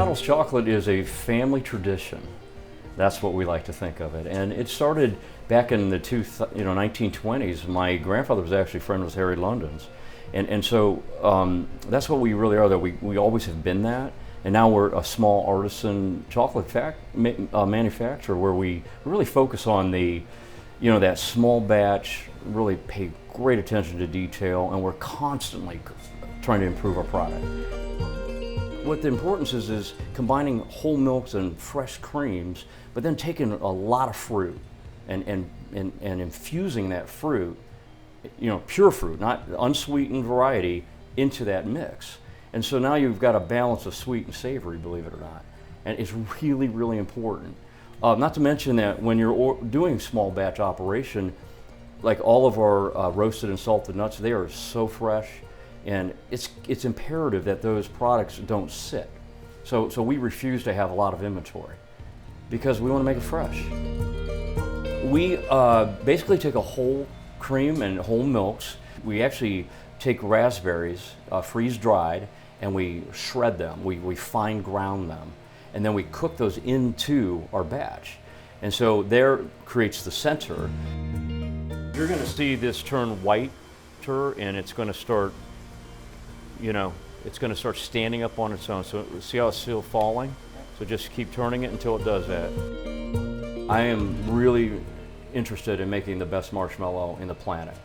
Honadles Chocolate is a family tradition. That's what we like to think of it. And it started back in the 1920s. My grandfather was actually friend with Harry London's. And so that's what we really are, that we always have been that. And now we're a small artisan chocolate manufacturer where we really focus on that small batch, really pay great attention to detail, and we're constantly trying to improve our product. What the importance is combining whole milks and fresh creams, but then taking a lot of fruit and infusing that fruit, pure fruit, not unsweetened variety, into that mix. And so now you've got a balance of sweet and savory, believe it or not. And it's really, really important. Not to mention that when you're doing small batch operation, like all of our roasted and salted nuts, they are so fresh. And it's imperative that those products don't sit. So we refuse to have a lot of inventory because we want to make it fresh. We basically take a whole cream and whole milks. We actually take raspberries, freeze-dried, and we shred them. We fine ground them. And then we cook those into our batch. And so there creates the center. You're going to see this turn whiter, and it's going to start it's going to start standing up on its own. So see how it's still falling? So just keep turning it until it does that. I am really interested in making the best marshmallow in the planet,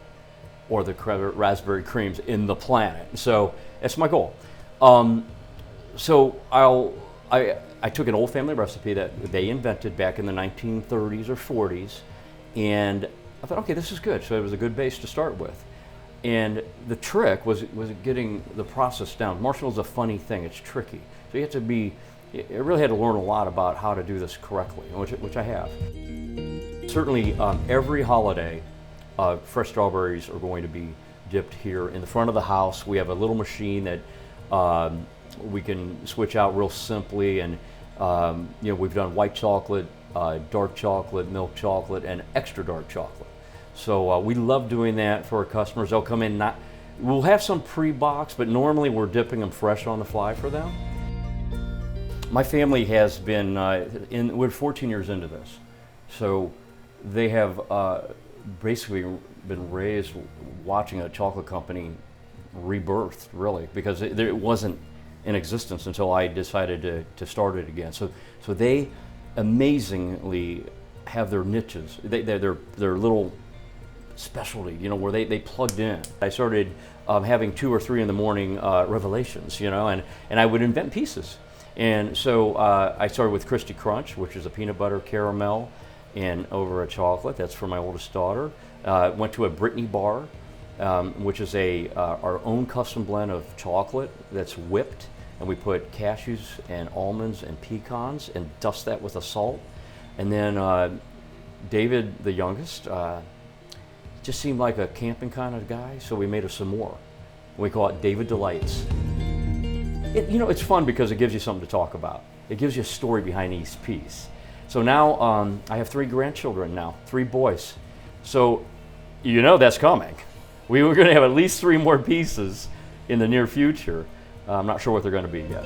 or the raspberry creams in the planet. So that's my goal. So I took an old family recipe that they invented back in the 1930s or 40s, and I thought, okay, this is good. So it was a good base to start with. And the trick was getting the process down. Marshmallow's a funny thing, it's tricky. So you have to I really had to learn a lot about how to do this correctly, which I have. Certainly every holiday, fresh strawberries are going to be dipped here in the front of the house. We have a little machine that we can switch out real simply, and we've done white chocolate, dark chocolate, milk chocolate, and extra dark chocolate. So we love doing that for our customers. They'll come in, we'll have some pre-boxed, but normally we're dipping them fresh on the fly for them. My family has been, we're 14 years into this. So they have basically been raised watching a chocolate company rebirthed, really, because it wasn't in existence until I decided to start it again. So they amazingly have their niches, their little specialty, where they plugged in. I started having 2 or 3 in the morning revelations, and I would invent pieces. And so I started with Crispy Crunch, which is a peanut butter caramel and over a chocolate. That's for my oldest daughter. Went to a Brittany bar, which is our own custom blend of chocolate that's whipped, and we put cashews and almonds and pecans and dust that with a salt. And then David, the youngest, just seemed like a camping kind of guy, so we made some more. We call it David Delights. It's fun because it gives you something to talk about. It gives you a story behind each piece. So now I have 3 grandchildren now, 3 boys. So that's coming. We were going to have at least 3 more pieces in the near future. I'm not sure what they're going to be yet.